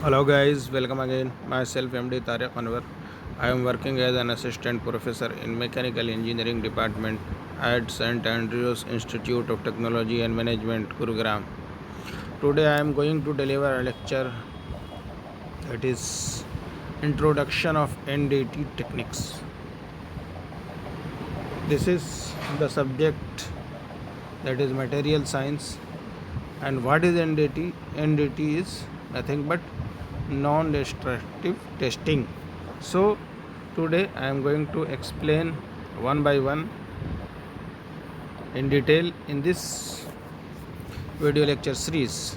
Hello guys, welcome again. Myself MD Tariq Anwar. I am working as an assistant professor in mechanical engineering department at St Andrews Institute of Technology and Management, Gurugram. Today I am going to deliver a lecture that is Introduction of NDT Techniques. This is the subject, that is material science. And what is NDT? NDT is nothing but non-destructive testing. So today I am going to explain one by one in detail in this video lecture series.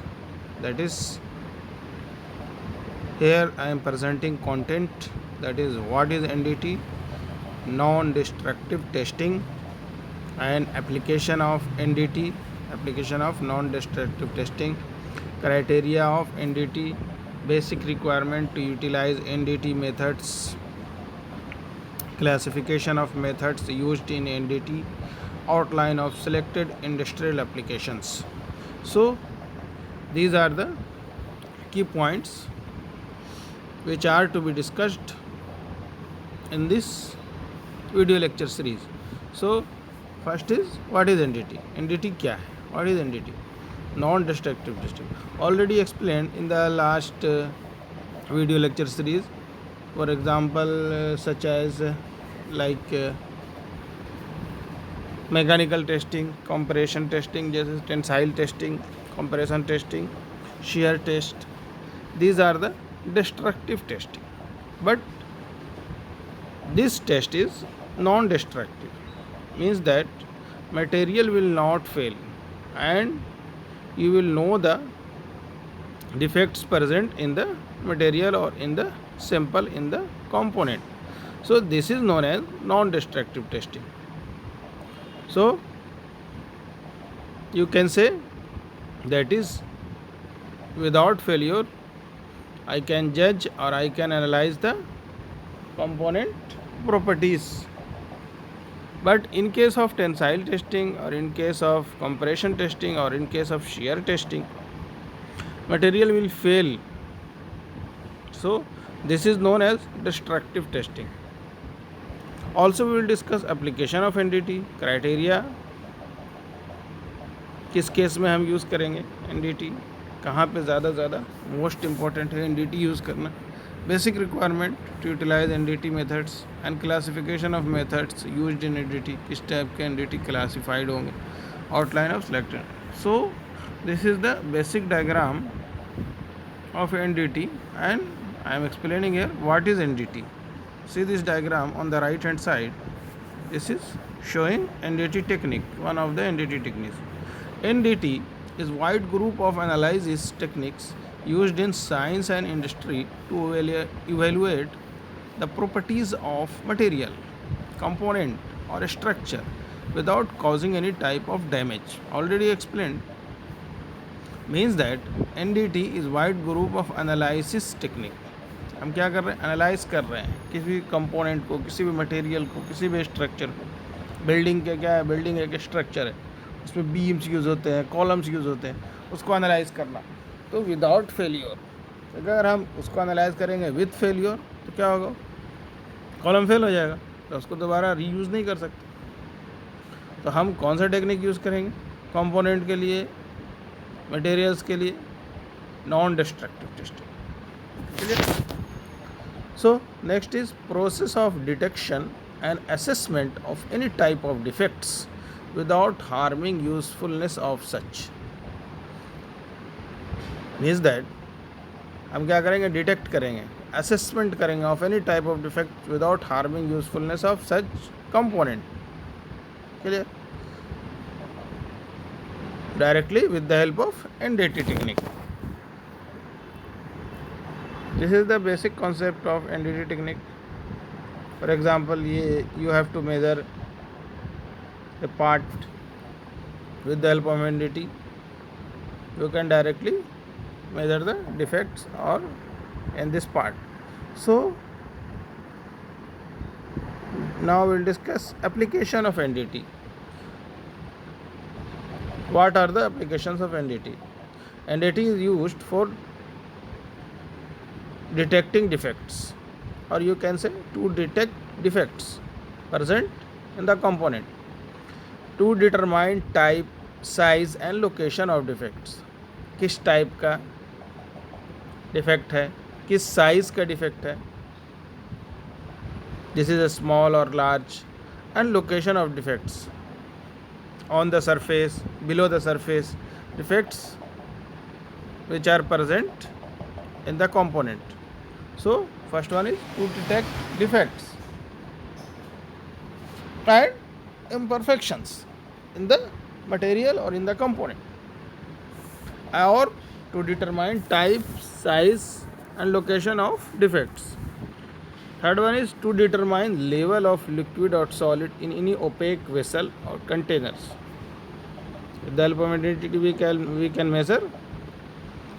That is, here I am presenting content, that is what is NDT, non-destructive testing, and application of NDT, application of non-destructive testing, criteria of NDT, basic requirement to utilize NDT methods, classification of methods used in NDT, outline of selected industrial applications. So these are the key points which are to be discussed in this video lecture series. So first is, what is NDT? NDT क्या है? What is NDT? Non-destructive testing. Already explained in the last video lecture series. For example, such as like mechanical testing, compression testing, जैसे tensile testing, compression testing, shear test. These are the destructive testing. But this test is non-destructive. Means that material will not fail and you will know the defects present in the material or in the sample, in the component. So this is known as non-destructive testing. So you can say that is, without failure I can judge or I can analyze the component properties. But in case of tensile testing, or in case of compression testing, or in case of shear testing, material will fail. So this is known as destructive testing. Also we will discuss application of NDT, criteria, किस case में हम use करेंगे NDT, कहाँ पे ज़्यादा most important है NDT use करना, basic requirement to utilize NDT methods and classification of methods used in NDT, किस टाइप के NDT क्लासिफाइड होंगे, outline of selected. So this is the basic diagram of NDT and I am explaining here what is NDT. See this diagram on the right hand side. This is showing NDT technique, one of the NDT techniques. NDT is wide group of analysis techniques used in science and industry to evaluate the properties of material, component or structure without causing any type of damage. Already explained. Means that NDT is wide group of analysis technique. हम क्या कर रहे हैं? Analyse कर रहे हैं किसी component को, किसी भी मटेरियल को, किसी भी स्ट्रक्चर को. बिल्डिंग के क्या है? बिल्डिंग एक स्ट्रक्चर है, उसमें बीम्स यूज़ होते हैं, कॉलम्स यूज़ होते हैं, उसको एनालाइज करना. तो विदाउट फेलियर, अगर हम उसको एनालाइज करेंगे विद फेलियर तो क्या होगा? कॉलम फेल हो जाएगा, तो उसको दोबारा रीयूज़ नहीं कर सकते. तो हम कौन सा टेक्निक यूज़ करेंगे कंपोनेंट के लिए, मटेरियल्स के लिए? Non destructive testing. So next is process of detection and assessment of any type of defects without harming usefulness of such. Means that हम क्या करेंगे? डिटेक्ट करेंगे, असेसमेंट करेंगे of any type of defect without harming usefulness of such component. Clear? Directly with the help of NDT technique. This is the basic concept of NDT technique. For example, you have to measure a part with the help of NDT. You can directly measure the defects or in this part. So now we'll discuss application of NDT. What are the applications of NDT? NDT is used for detecting defects, or you can say to detect defects present in the component, to determine type, size and location of defects, किस type का defect है, किस size का defect है, this is a small और large, and location of defects on the surface, below the surface, defects which are present in the component. So first one is to detect defects and imperfections in the material or in the component, or to determine type, size and location of defects. Third one is to determine level of liquid or solid in any opaque vessel or containers. With the help of identity we can measure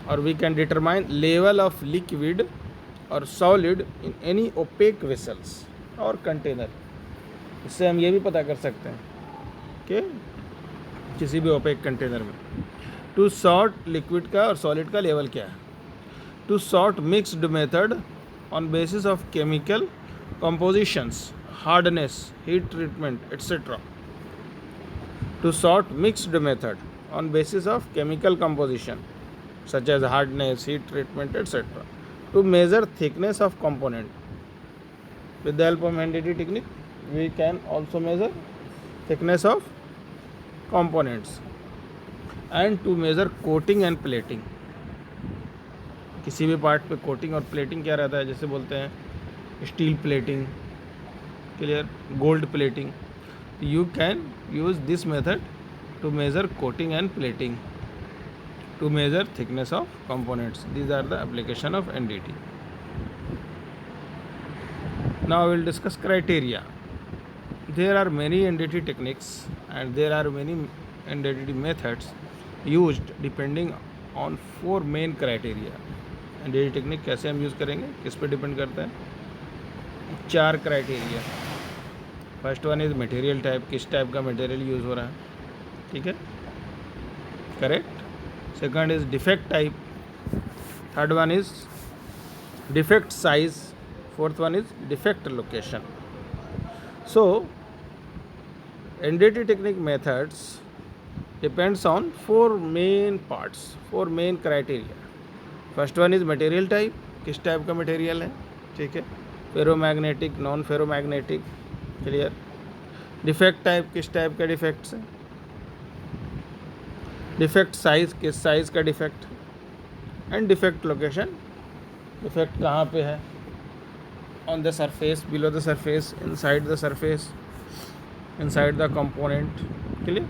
or we can determine level of liquid or solid in any opaque vessels or container. इससे हम ये भी पता कर सकते हैं कि किसी भी ओपेक कंटेनर में टू सॉर्ट लिक्विड का और सॉलिड का लेवल क्या है, to sort mixed method on basis of chemical compositions, hardness, heat treatment, etc. To sort mixed method on basis of chemical composition such as hardness, heat treatment, etc. To measure thickness of component. With the help of NDT technique, we can also measure thickness of components, and to measure coating and plating. किसी भी part पे coating और plating क्या रहता है, जैसे बोलते हैं steel plating, clear, gold plating. You can use this method to measure coating and plating, to measure thickness of components. These are the application of NDT. Now we will discuss criteria. There are many NDT techniques and there are many NDT methods used depending on 4 main criteria. NDT technique कैसे हम use करेंगे, किस पे depend करता है, 4 criteria. First one is material type, किस type का material use हो रहा है, ठीक है, correct. Second is defect type. Third one is defect size. Fourth one is defect location. So NDT technique methods depends on 4 main parts, 4 main criteria. First one is material type, किस type का material है, ठीक है, ferromagnetic, non ferromagnetic, clear. Defect type, किस type का defects है. Defect size, किस size का defect. And defect location, defect कहाँ पे है, on the surface, below the surface, inside the surface, inside the component, clear.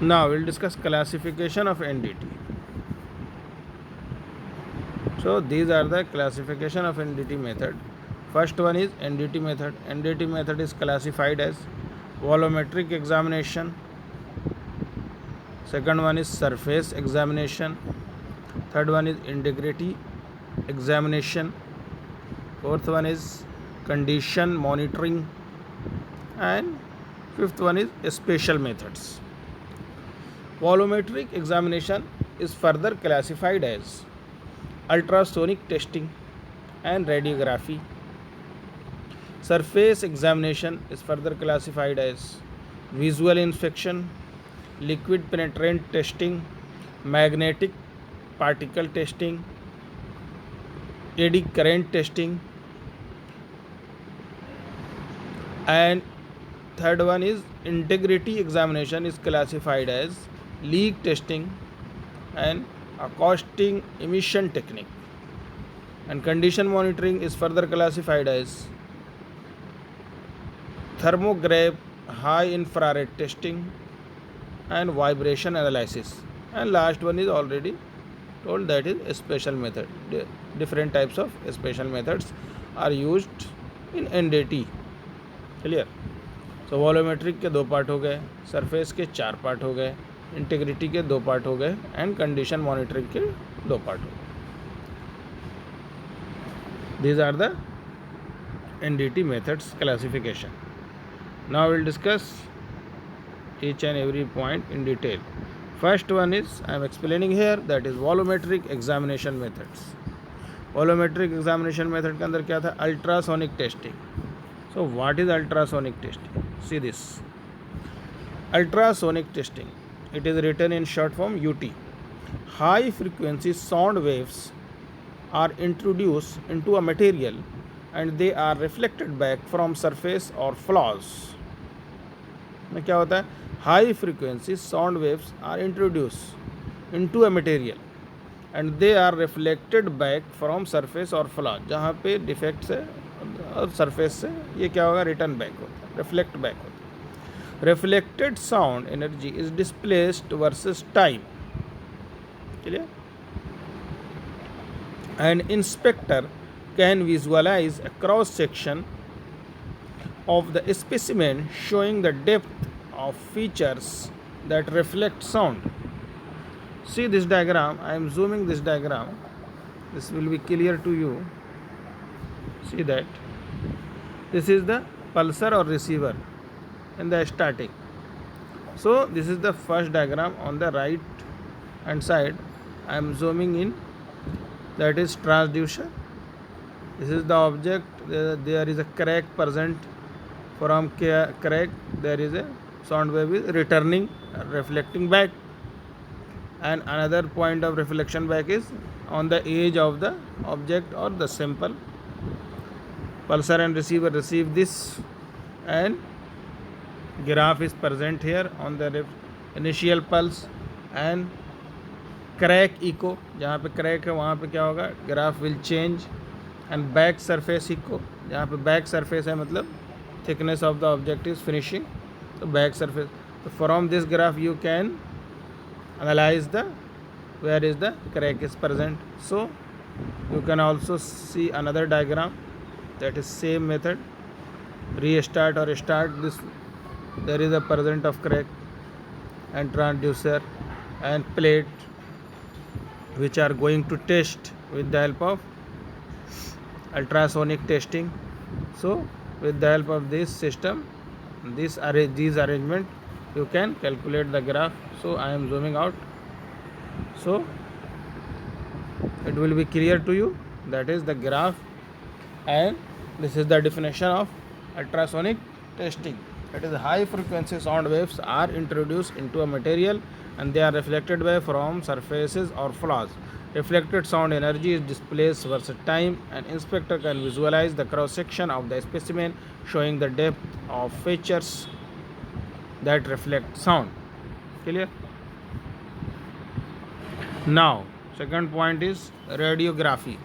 Now we'll discuss classification of NDT. So these are the classification of NDT method. First one is NDT method. NDT method is classified as volumetric examination. Second one is surface examination. Third one is integrity examination. Fourth one is condition monitoring. And fifth one is spatial methods. Volumetric examination is further classified as ultrasonic testing and radiography. Surface examination is further classified as visual inspection, liquid penetrant testing, magnetic particle testing, eddy current testing, and third one is integrity examination is classified as leak testing and acoustic emission technique. And condition monitoring is further classified as thermograph, high infrared testing and vibration analysis. And last one is already told, that is a special method. Different types of special methods are used in NDT, clear. तो volumetric के 2 part हो गए, surface के 4 part हो गए, integrity के 2 part हो गए, एंड कंडीशन मॉनिटरिंग के 2 पार्ट हो गए. These are the NDT methods classification. Now we will discuss each and every point in detail. First one is I am explaining here, that is volumetric examination methods. Volumetric examination method के अंदर क्या था, ultrasonic testing. So what is ultrasonic testing? See this ultrasonic testing, it is written in short form UT. High frequency sound waves are introduced into a material and they are reflected back from surface or flaws. में क्या होता है, high frequency sound waves are introduce into a material and they are reflected back from surface और flaws. जहाँ पे defects है और surface से ये क्या होगा, रिटर्न बैक होता है, रिफ्लेक्ट बैक होता है. Reflected sound energy is displaced versus time. Clear? An inspector can visualize a cross section of the specimen showing the depth of features that reflect sound. See this diagram, I am zooming this diagram, this will be clear to you. See that this is the pulsar or receiver in the static. So this is the first diagram. On the right hand side I am zooming in, that is transducer. This is the object, there is a crack present. From crack there is a sound wave is returning, reflecting back, and another point of reflection back is on the edge of the object or the sample. Pulsar and receiver receive this and graph is present here on the initial pulse and crack echo. जहाँ पे crack है वहाँ पे क्या होगा, graph will change. and back surface echo, जहाँ पे back surface है मतलब thickness of the object is finishing, तो back surface. So from this graph you can analyze the where is the crack is present. So you can also see another diagram, that is same method, restart or start this. There is a present of crack and transducer and plate which are going to test with the help of ultrasonic testing. So with the help of this system, these arrangement, you can calculate the graph. So I am zooming out, so it will be clear to you, that is the graph, and this is the definition of ultrasonic testing. It is high frequency sound waves are introduced into a material and they are reflected by from surfaces or flaws. Reflected sound energy is displaced versus time. An inspector can visualize the cross section of the specimen showing the depth of features that reflect sound. Clear? Now second point is radiography.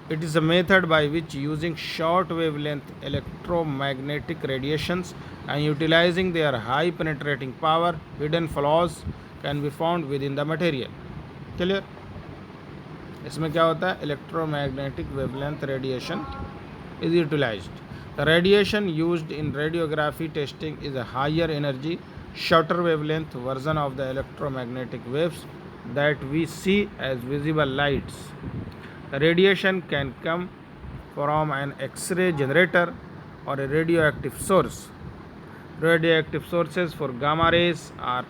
It is a method by which, using short wavelength electromagnetic radiations and utilizing their high penetrating power, hidden flaws can be found within the material. Clear? इसमें क्या होता है, electromagnetic wavelength radiation is utilized. The radiation used in radiography testing is a higher energy, shorter wavelength version of the electromagnetic waves that we see as visible lights. The radiation can come from an X-ray generator or a radioactive source. Radioactive sources for gamma rays are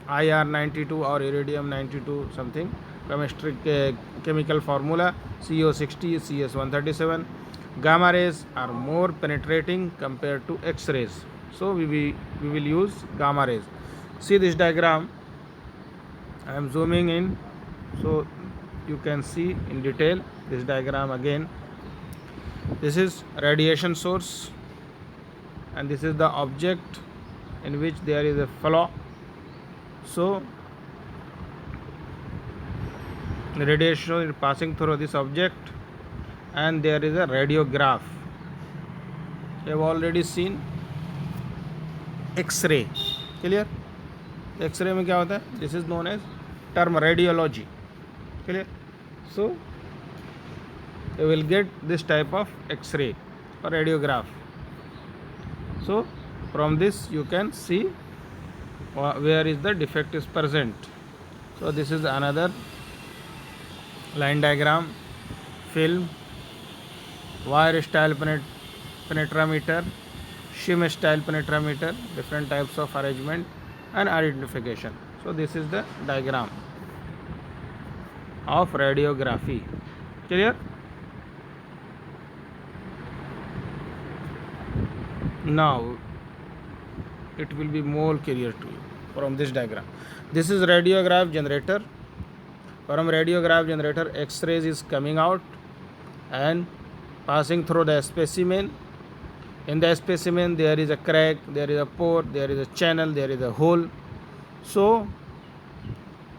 IR92 or iridium-92 something, chemical formula CO60 CS137. Gamma rays are more penetrating compared to X-rays, so we will use gamma rays. See this diagram, I am zooming in so you can see in detail this diagram again. This is radiation source and this is the object in which there is a flaw. So the radiation is passing through this object and there is a radiograph. You have already seen X-ray. Clear? X-ray में क्या होता है, this is known as term radiology. Clear? So you will get this type of X-ray or radiograph. So from this you can see where is the defect is present. So this is another line diagram, film, wire style penetrometer, shim style penetrometer, different types of arrangement and identification. So this is the diagram of radiography. Clear? Now it will be more clear to you from this diagram. This is radiograph generator. From radiograph generator, X-rays is coming out and passing through the specimen. In the specimen there is a crack, there is a pore, there is a channel, there is a hole. So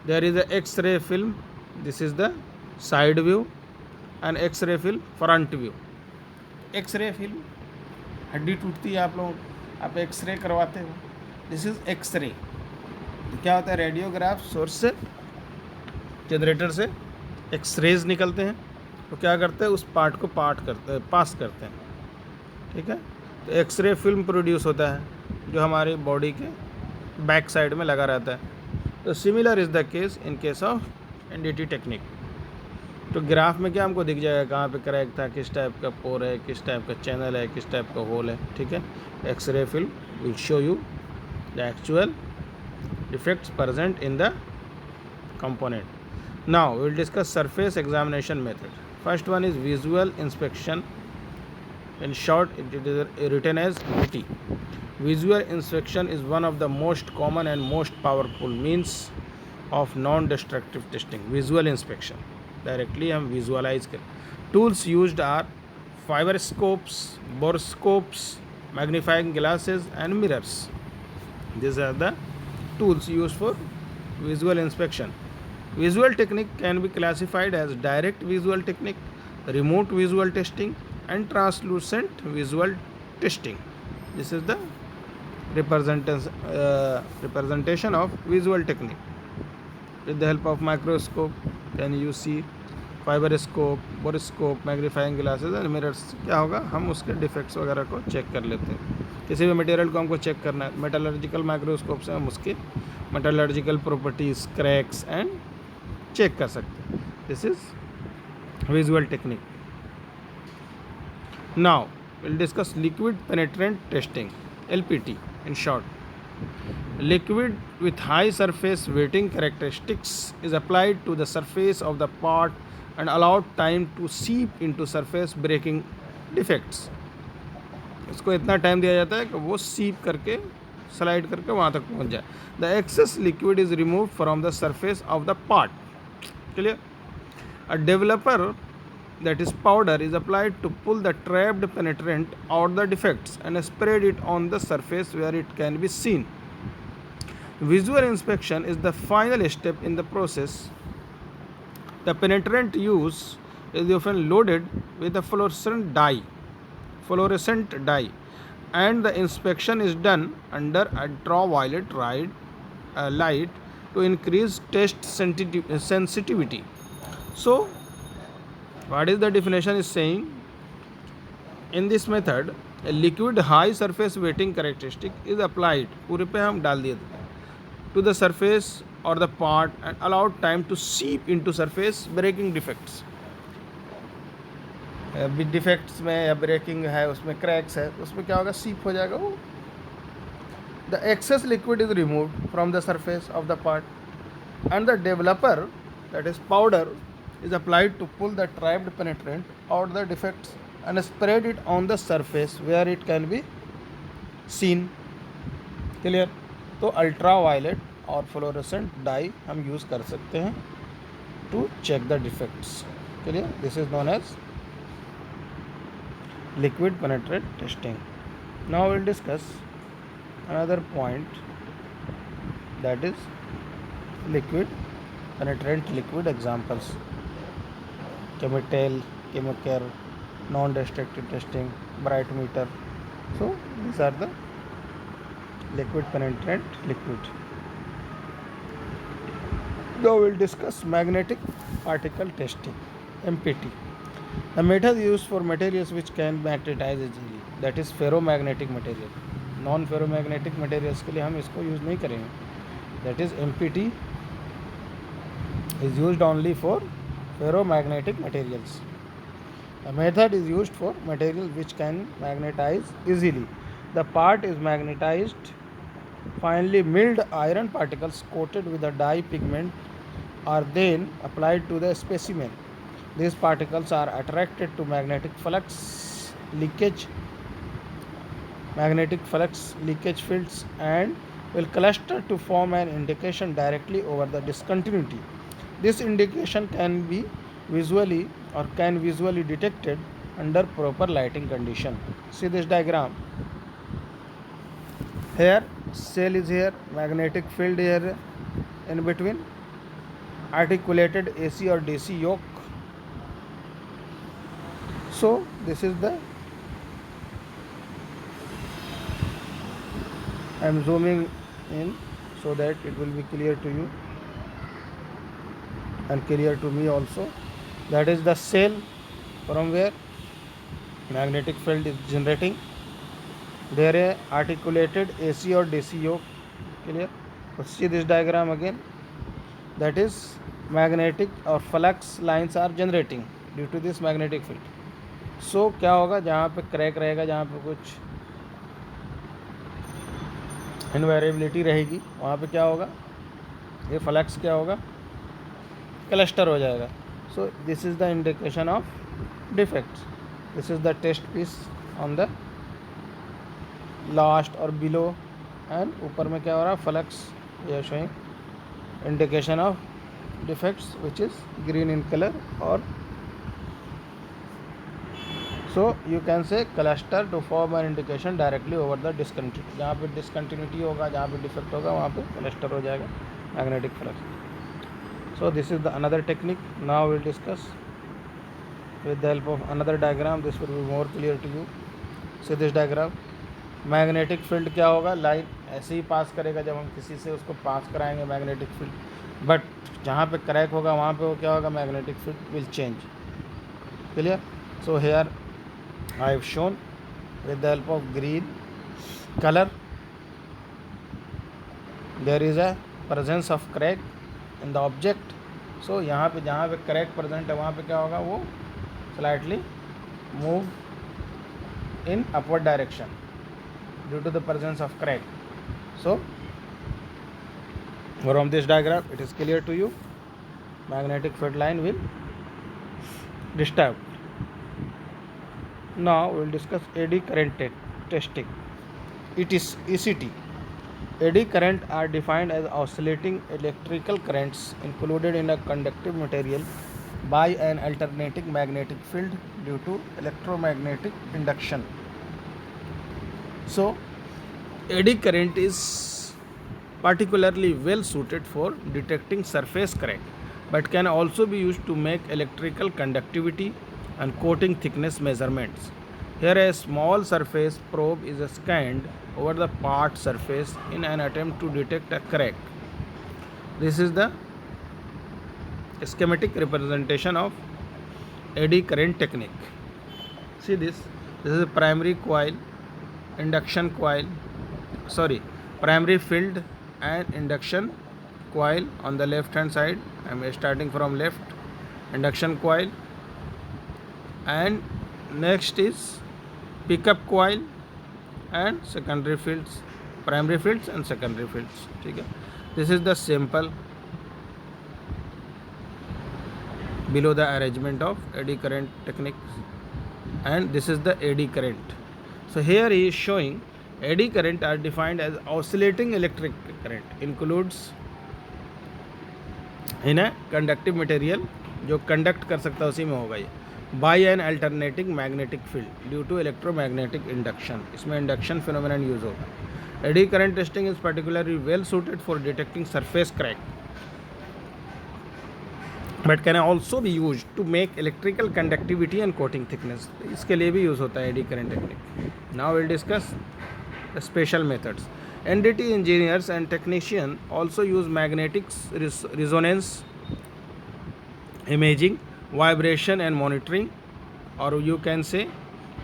there is a X-ray film. This is the side view and X-ray film front view. X-ray film, हड्डी टूटती है आप x ray करवाते हो. This is x ray. क्या होता है? Radiograph source से, जनरेटर से एक्सरेज निकलते हैं. तो क्या करते हैं? उस पार्ट को पास करते हैं. ठीक है. तो एक्सरे फिल्म प्रोड्यूस होता है जो हमारी बॉडी के बैक साइड में लगा रहता है. तो similar is the case in case of NDT technique. तो ग्राफ में क्या हमको दिख जाएगा कहाँ पे क्रैक था, किस टाइप का पोर है, किस टाइप का चैनल है, किस टाइप का होल है. ठीक है. X ray film will show you the actual defects present in the component. Now we will discuss surface examination method. First one is visual inspection. In short, it is written as VT. Visual inspection is one of the most common and most powerful means of non-destructive testing. Visual inspection, directly हम visualize करें. Tools used are fiberscopes, borescopes, magnifying glasses and mirrors. These are the tools used for visual inspection. Visual technique can be classified as direct visual technique, remote visual testing and translucent visual testing. This is the representation of visual technique. With the help of microscope can you see fiberscope, borescope, magnifying glasses and mirrors. क्या होगा? हम उसके defects वगैरह को check कर लेते हैं. किसी भी मटेरियल को हमको चेक करना है, मेटलर्जिकल माइक्रोस्कोप से हम उसके metallurgical properties, cracks and check कर सकते हैं. This is visual technique. Now will discuss liquid penetrant testing, LPT in short. Liquid with high surface wetting characteristics is applied to the surface of the part and allowed time to seep into surface breaking defects. इसको इतना time दिया जाता है कि वो सीप करके slide करके वहाँ तक पहुँच जाए. The excess liquid is remove from the surface of the part. Clear? A developer that is powder is applied to pull the trapped penetrant out the defects and spread it on the surface where it can be seen. Visual inspection is the final step in the process. The penetrant used is often loaded with a fluorescent dye, and the inspection is done under ultraviolet light to increase test sensitivity. So what is the definition is saying? In this method a liquid high surface wetting characteristic is applied, पूरे पे हम डाल दिए थे, to the surface or the part and allowed time to seep into surface breaking defects. Defects में या breaking है, उसमें क्रैक्स है, उसमें क्या होगा? सीप हो जाएगा वो. The excess liquid is removed from the surface of the part and the developer that is powder is applied to pull the trapped penetrant out the defects and spread it on the surface where it can be seen. Clear? तो ultraviolet और fluorescent dye हम use कर सकते हैं to check the defects. Clear? This is known as liquid penetrant testing. Now will discuss another point that is liquid penetrant liquid examples. Chemical, Chemocare, non-destructive testing, bright meter. So these are the liquid penetrant liquid. Now we'll discuss magnetic particle testing, MPT. The method used for materials which can magnetize easily, that is ferromagnetic material. Non-ferromagnetic materials के लिए हम इसको use नहीं करेंगे. That is MPT is used only for ferromagnetic materials. The method is used for materials which can magnetize easily. The part is magnetized finely milled iron particles coated with a dye pigment are then applied to the specimen. These particles are attracted to magnetic flux leakage fields and will cluster to form an indication directly over the discontinuity. This indication can visually detected under proper lighting condition. See this diagram. Here cell is here, magnetic field here in between, articulated AC or DC yoke. So this is the, I am zooming in so that it will be clear to you and clear to me also. That is the cell from where magnetic field is generating. There is articulated AC or DC yoke. Clear? So see this diagram again. That is magnetic or flux lines are generating due to this magnetic field. So क्या होगा, जहाँ पे crack रहेगा, जहाँ पे कुछ इनवेरिएबिलिटी रहेगी, वहाँ पे क्या होगा, ये फ्लक्स क्या होगा, क्लस्टर हो जाएगा. So this is the indication of defects. This is the test piece on the last और बिलो, एंड ऊपर में क्या हो रहा है, फ्लक्स. ये showing indication of defects which is green in colour. और so you can say cluster to form an indication directly over the discontinuity. जहाँ पे डिसकंटिन्यूटी होगा, जहाँ पे डिफेक्ट होगा, वहाँ पे क्लस्टर हो जाएगा magnetic flux. So this is the another technique. Now will discuss with the help of another diagram. This will be more clear to you. See this diagram. Magnetic field क्या होगा, line ऐसे ही पास करेगा जब हम किसी से उसको पास कराएंगे मैग्नेटिक फील्ड, बट जहाँ पे क्रैक होगा वहाँ पे वो क्या होगा, magnetic field will change. Clear? So here I have shown with the help of green color there is a presence of crack in the object. So यहाँ पे जहाँ पे crack present है वहाँ पे क्या होगा, वो slightly move in upward direction due to the presence of crack. So from this diagram it is clear to you, magnetic field line will disturb. Now we will discuss eddy current testing. It is ECT. Eddy current are defined as oscillating electrical currents included in a conductive material by an alternating magnetic field due to electromagnetic induction. So eddy current is particularly well suited for detecting surface crack, but can also be used to make electrical conductivity and coating thickness measurements. Here a small surface probe is scanned over the part surface in an attempt to detect a crack. This is the schematic representation of eddy current technique. See this is a primary coil, induction coil, primary field and induction coil on the left hand side. I am starting from left. Induction coil, and next is pickup coil and secondary fields, primary fields and secondary fields. ठीक है. This is the sample below the arrangement of eddy current techniques, and this is the eddy current. So here he is showing eddy current are defined as oscillating electric current, includes in a conductive material, जो conduct कर सकता है उसी में होगा ये, by an alternating magnetic field due to electromagnetic induction. इसमें induction phenomenon use होगा. Eddy current testing is particularly well suited for detecting surface crack, but can also be used to make electrical conductivity and coating thickness. इसके लिए भी use होता है eddy current technique. Now we'll discuss the special methods. NDT engineers and technicians also use magnetic resonance imaging, vibration and monitoring, or you can say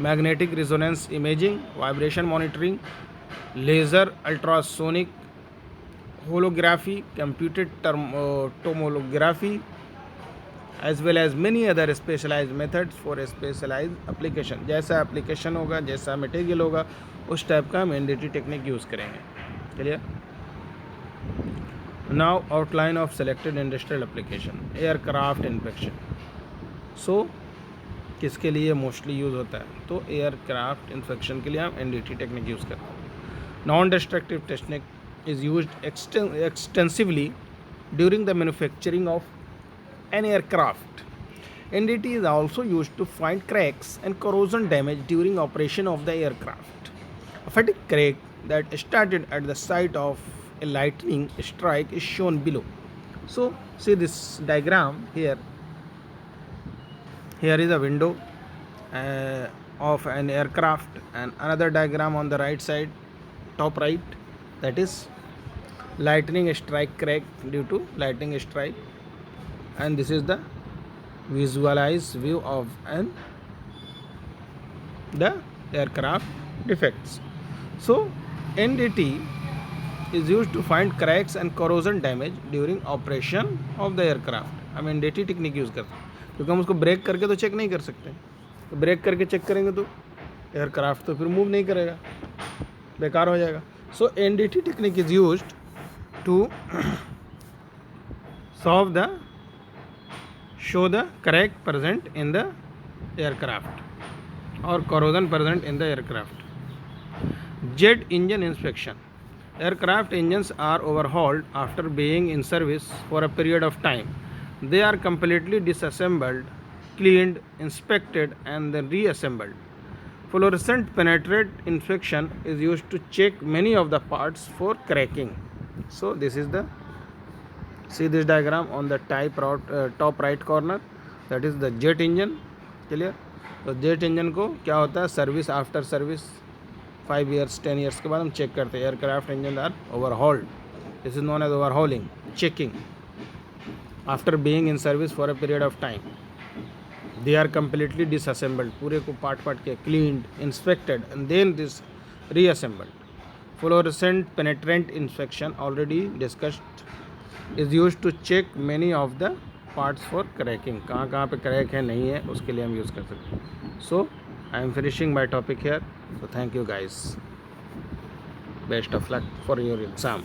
magnetic resonance imaging, vibration monitoring, laser, ultrasonic, holography, computed tomography, as well as many other specialized methods for a specialized application. जैसा application होगा, जैसा material होगा, उस type का हम NDT technique use करेंगे. Clear? Now outline of selected industrial application, aircraft inspection. So किसके लिए मोस्टली यूज़ होता है? तो एयरक्राफ्ट इंस्पेक्शन के लिए हम एनडीटी टेक्निक यूज़ करते हैं. Non destructive technique is used extensively during the manufacturing of an aircraft. NDT is also used to find cracks and corrosion damage during operation of the aircraft. A fatigue crack that started at the site of a lightning strike is shown below. So see this diagram here. Here is a window of an aircraft, and another diagram on the right side, top right, that is lightning strike crack due to lightning strike, and this is the visualized view of the aircraft defects. So NDT is used to find cracks and corrosion damage during operation of the aircraft. हम NDT technique use करते हैं क्योंकि हम उसको break करके तो check नहीं कर सकते. तो ब्रेक करके चेक करेंगे तो एयरक्राफ्ट तो फिर मूव नहीं करेगा, बेकार हो जाएगा. सो NDT technique is used to show the crack present in the aircraft or corrosion present in the aircraft. Jet engine inspection. Aircraft engines are overhauled after being in service for a period of time. They are completely disassembled, cleaned, inspected, and then reassembled. Fluorescent penetrant inspection is used to check many of the parts for cracking. So this is the, see this diagram on the top right corner, that is the jet engine. Clear? तो jet engine को क्या होता है, service after service 5 years 10 years के बाद हम check करते हैं. Aircraft engine are overhauled. This is known as overhauling, checking after being in service for a period of time. They are completely disassembled, पूरे को पार्ट के cleaned, inspected, and then this reassembled. Fluorescent penetrant inspection, already discussed, is used to check many of the parts for cracking. कहाँ पे crack है नहीं है उसके लिए हम यूज़ कर सकते हैं. So I am finishing my topic here. So thank you guys. Best of luck for your exam.